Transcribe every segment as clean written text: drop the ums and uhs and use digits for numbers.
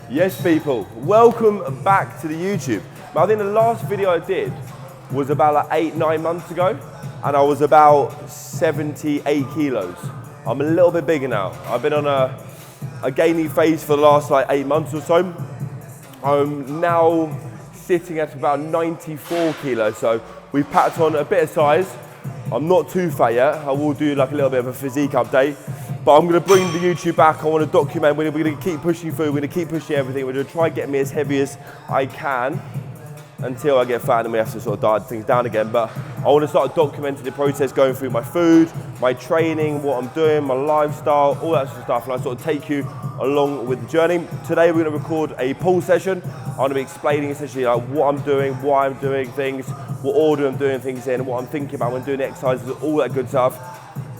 Yes, people, welcome back to the YouTube. Now, I think the last video I did was about like 8-9 months ago, and I was about 78 kilos. I'm a little bit bigger now. I've been on a gaining phase for the last like 8 months or so. I'm now sitting at about 94 kilos, so we've packed on a bit of size. I'm not too fat yet. I will do like a little bit of a physique update. But I'm going to bring the YouTube back. I want to document. We're going to keep pushing through. We're going to keep pushing everything. We're going to try and get me as heavy as I can until I get fat and we have to sort of diet things down again. But I want to start documenting the process, going through my food, my training, what I'm doing, my lifestyle, all that sort of stuff. And I sort of take you along with the journey. Today we're going to record a pull session. I'm going to be explaining essentially like what I'm doing, why I'm doing things, what order I'm doing things in, what I'm thinking about when doing exercises, all that good stuff.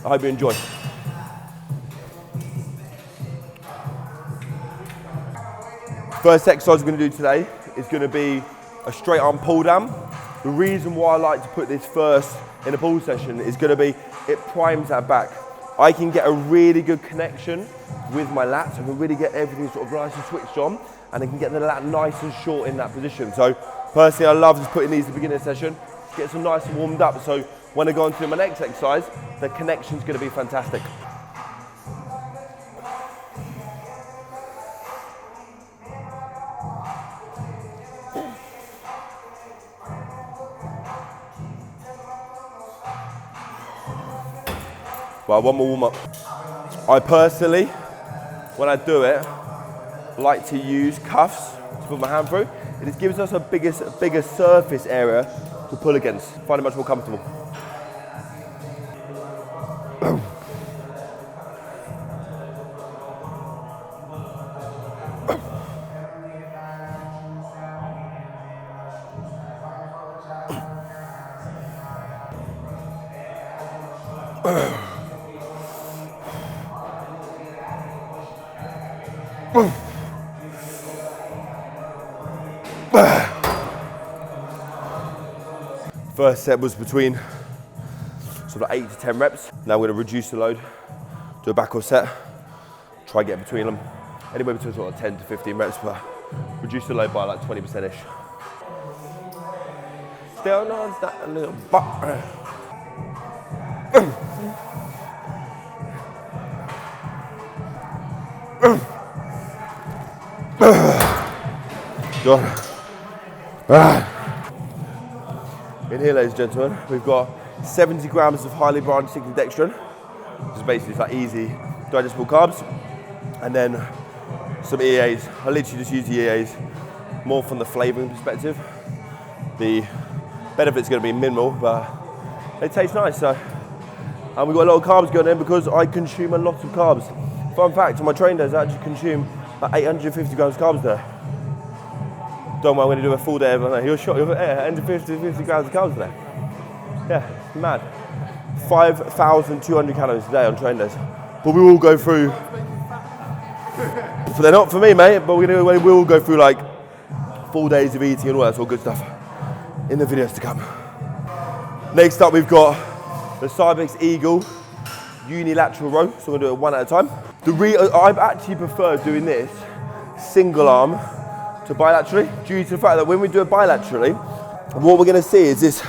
I hope you enjoy. First exercise we're going to do today is going to be a straight arm pull down. The reason why I like to put this first in a pull session is going to be, it primes that back. I can get a really good connection with my lats. I can really get everything sort of nice and switched on, and I can get the lat nice and short in that position. So personally, I love just putting these at the beginning of the session, get some nice and warmed up. So when I go on to my next exercise, the connection's going to be fantastic. Well, one more warm up. I personally, when I do it, like to use cuffs to put my hand through. It just gives us a bigger surface area to pull against. Find it much more comfortable. First set was between sort of 8 to 10 reps. Now we're going to reduce the load, do a backward set, try get between them. Anywhere between sort of 10 to 15 reps, but reduce the load by like 20%-ish. Still not that a little butt. In here, ladies and gentlemen, we've got 70 grams of highly branched dextrin, which is basically like easy digestible carbs, and then some EAs. I literally just use the EAs more from the flavouring perspective. The benefit's going to be minimal, but they taste nice. So, and we've got a lot of carbs going in because I consume a lot of carbs. Fun fact, on my training days, I actually consume about 850 grams of carbs there. Don't mind when you do a full day of it. You're shot, you're 850 grams of carbs there. Yeah, mad. 5,200 calories a day on training days. But we will go through, they're not for me, mate, but we will go through like full days of eating and all that sort of good stuff in the videos to come. Next up, we've got the Cybex Eagle unilateral row. So we're going to do it one at a time. I've actually preferred doing this single arm to bilaterally, due to the fact that when we do it bilaterally, what we're going to see is this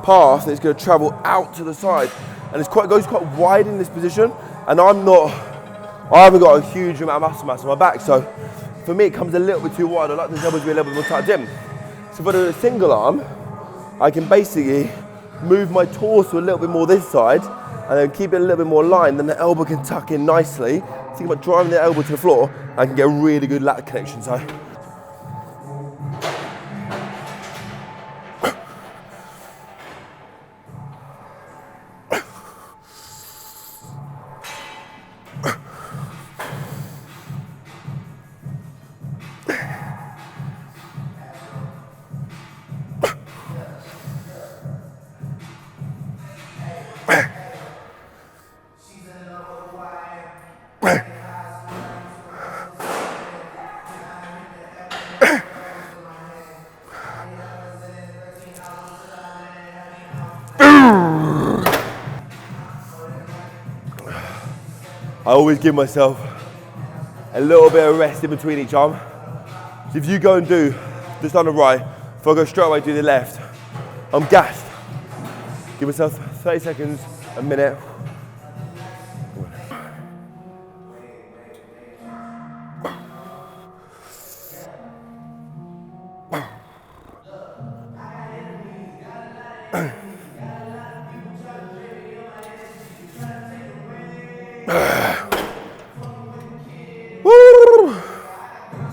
path that's going to travel out to the side, and it goes quite wide in this position, and I haven't got a huge amount of muscle mass on my back, so for me it comes a little bit too wide. I like the elbows to be a little bit more tucked in. So if I do a single arm, I can basically move my torso a little bit more this side, and then keep it a little bit more aligned, then the elbow can tuck in nicely. Think about driving the elbow to the floor, I can get a really good lat connection. So I always give myself a little bit of rest in between each arm. So if you go and do this on the right, if I go straight away do the left, I'm gassed. Give myself 30 seconds, a minute.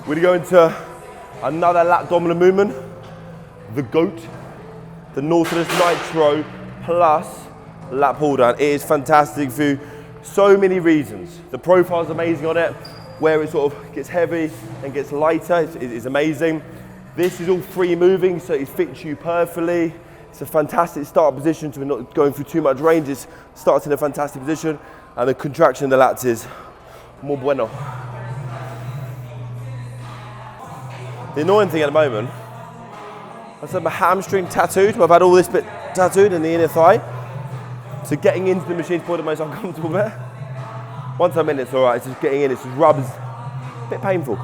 We're gonna go into another lat dominant movement, the GOAT, the Nautilus Nitro plus lat pull down. It is fantastic for so many reasons. The profile is amazing on it, where it sort of gets heavy and gets lighter, it's amazing. This is all free moving, so it fits you perfectly. It's a fantastic start position, so we're not going through too much range. It starts in a fantastic position, and the contraction of the lats is muy bueno. The annoying thing at the moment, I said my hamstring tattooed. I've had all this bit tattooed in the inner thigh. So getting into the machine's probably the most uncomfortable bit. Once I'm in, it's all right. It's just getting in, it's just rubs. A bit painful.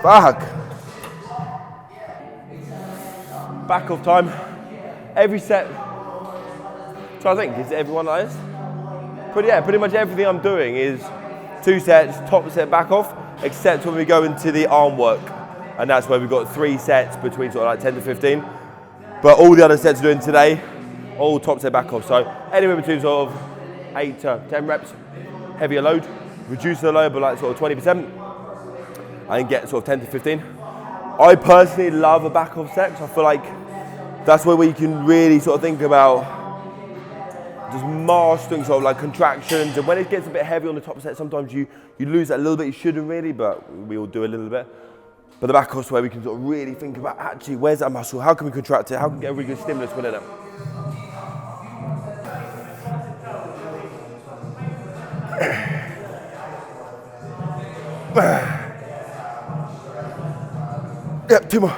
Fuck. Back off time. Every set. Try to think, is everyone like this? Pretty much everything I'm doing is 2 sets, top set, back off, except when we go into the arm work. And that's where we've got 3 sets between sort of like 10 to 15. But all the other sets we're doing today, all top set, back off. So anywhere between sort of 8 to 10 reps, heavier load, reduce the load by like sort of 20%, and get sort of 10 to 15. I personally love a back off set, because I feel like that's where we can really sort of think about just mastering sort of like contractions. And when it gets a bit heavy on the top set, sometimes you lose that a little bit. You shouldn't really, but we all do a little bit. But the back off's where we can sort of really think about, actually, where's that muscle? How can we contract it? How can we get a really good stimulus within it? Yep, 2 more.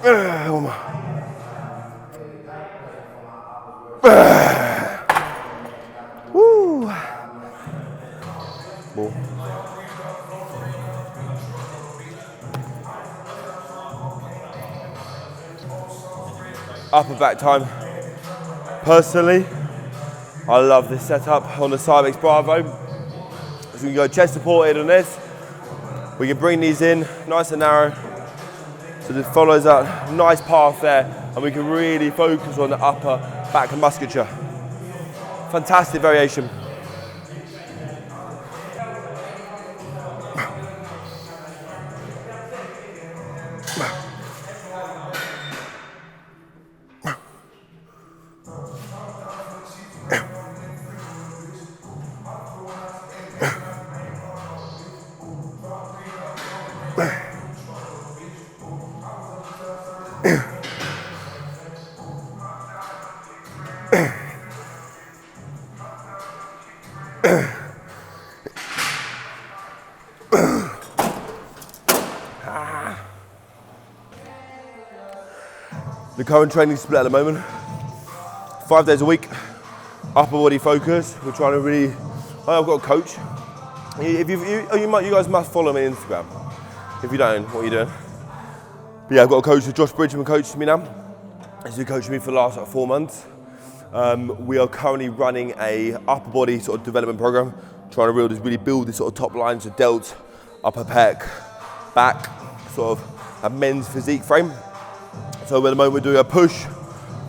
One more. Woo. Ball. Upper back time. Personally, I love this setup on the Cybex Bravo. So we can go chest supported on this. We can bring these in nice and narrow. So this follows that nice path there, and we can really focus on the upper back musculature. Fantastic variation. The current training split at the moment, 5 days a week, upper body focus. We're trying to really, I've got a coach. You guys must follow me on Instagram. If you don't, what are you doing? But yeah, I've got a coach, Josh Bridgman coaching me now. He's been coaching me for the last 4 months. We are currently running a upper body sort of development program, trying to really build this sort of top lines of delts, upper pec, back, sort of a men's physique frame. So at the moment we're doing a push,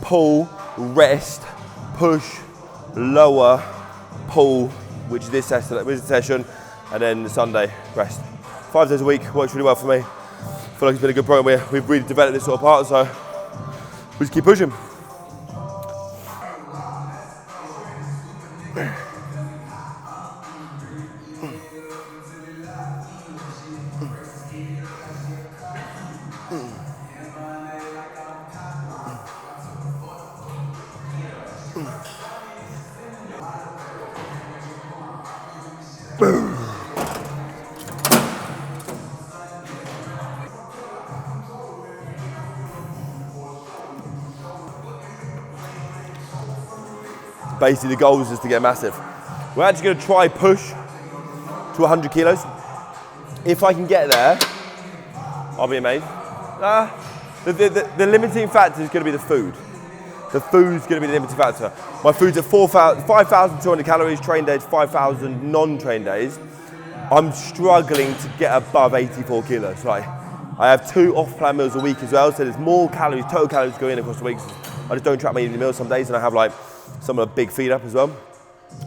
pull, rest, push, lower, pull, which is this session, and then Sunday, rest. 5 days a week works really well for me. I feel like it's been a good program. We've really developed this sort of part, so we just keep pushing. Basically, the goal is just to get massive. We're actually going to try push to 100 kilos. If I can get there, I'll be amazed. The limiting factor is going to be the food. The food's going to be the limiting factor. My food's at 5,200 calories, train days, 5,000 non-train days. I'm struggling to get above 84 kilos. Like, I have 2 off-plan meals a week as well, so there's more calories, total calories going in across the week. I just don't track my evening meals some days, and I have like some of a big feed up as well.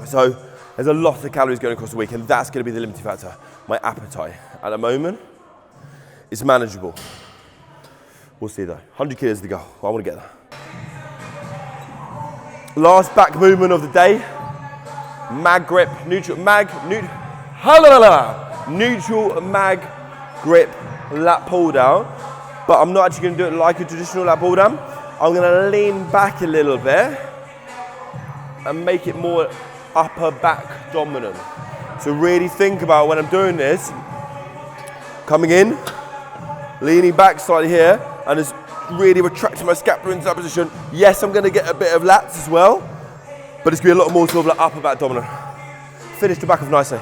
So there's a lot of calories going across the week, and that's going to be the limiting factor. My appetite at the moment is manageable. We'll see though. 100 kilos to go. I want to get there. Last back movement of the day. Mag grip, neutral mag grip lat pull down. But I'm not actually going to do it like a traditional lat pull down. I'm going to lean back a little bit and make it more upper back dominant. So really think about when I'm doing this, coming in, leaning back slightly here, and just really retracting my scapula into that position. Yes, I'm gonna get a bit of lats as well, but it's gonna be a lot more sort of like upper back dominant. Finish the back off nicely.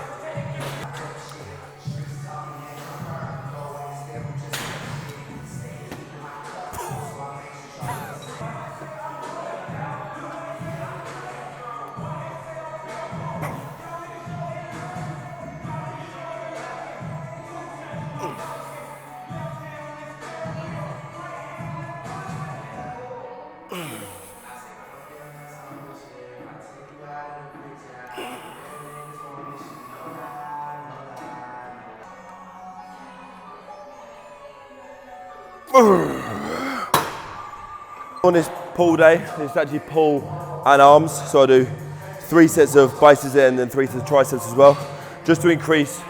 On this pull day, it's actually pull and arms, so I do 3 sets of biceps and then 3 sets of triceps as well, just to increase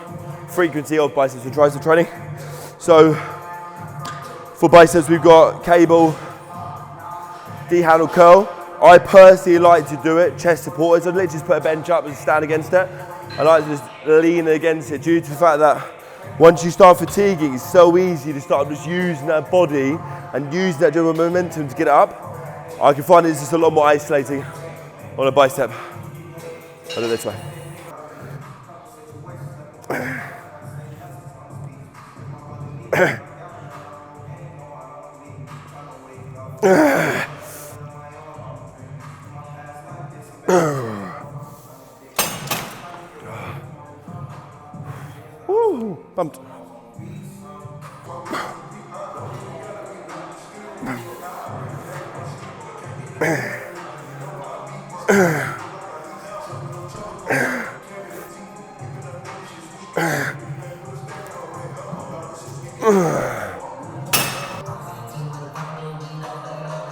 frequency of biceps and tricep training. So for biceps, we've got cable, D-handle curl. I personally like to do it chest supported, so I literally just put a bench up and stand against it. I like to just lean against it due to the fact that once you start fatiguing, it's so easy to start just using that body and use that general momentum to get it up. I can find it's just a lot more isolating on a bicep. I'll do it this way. Woo, bumped.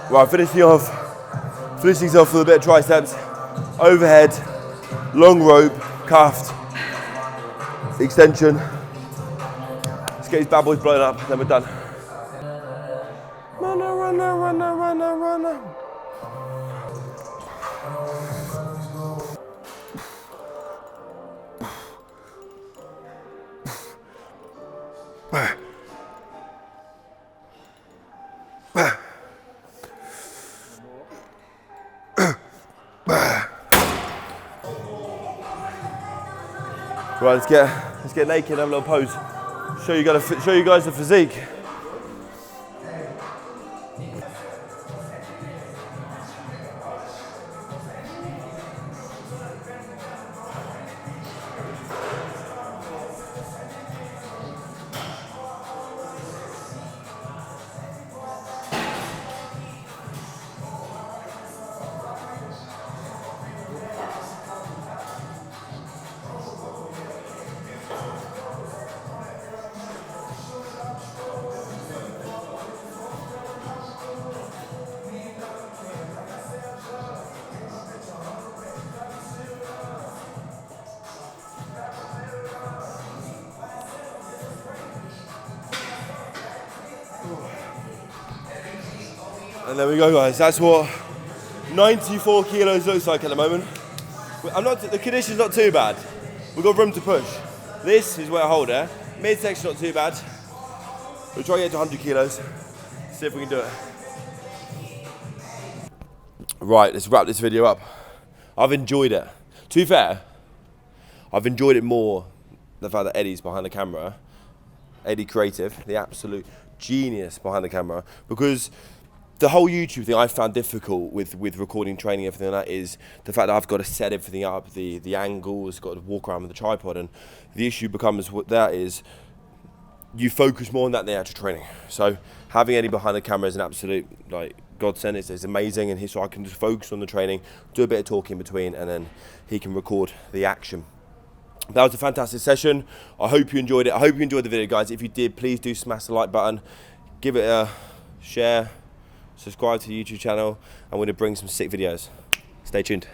Right, finishing off with a bit of triceps, overhead, long rope, cuffed, extension. Let's get these bad boys blown up, then we're done. Runner, runner, runner, runner, runner. Right, let's get naked and have a little pose. Show you guys the physique. And there we go, guys. That's what 94 kilos looks like at the moment. The condition's not too bad. We've got room to push. This is where I hold it. Midsection not too bad. We'll try to get to 100 kilos. See if we can do it. Right, let's wrap this video up. I've enjoyed it. To be fair, I've enjoyed it more the fact that Eddie's behind the camera. Eddie Creative, the absolute genius behind the camera, because the whole YouTube thing I found difficult with recording training, everything like that, is the fact that I've got to set everything up, the angles, got to walk around with the tripod, and the issue becomes what that is, you focus more on that than the actual training. So having Eddie behind the camera is an absolute godsend. It's amazing, and so I can just focus on the training, do a bit of talking in between, and then he can record the action. That was a fantastic session. I hope you enjoyed it. I hope you enjoyed the video, guys. If you did, please do smash the like button, give it a share, subscribe to the YouTube channel. I'm going to bring some sick videos. Stay tuned.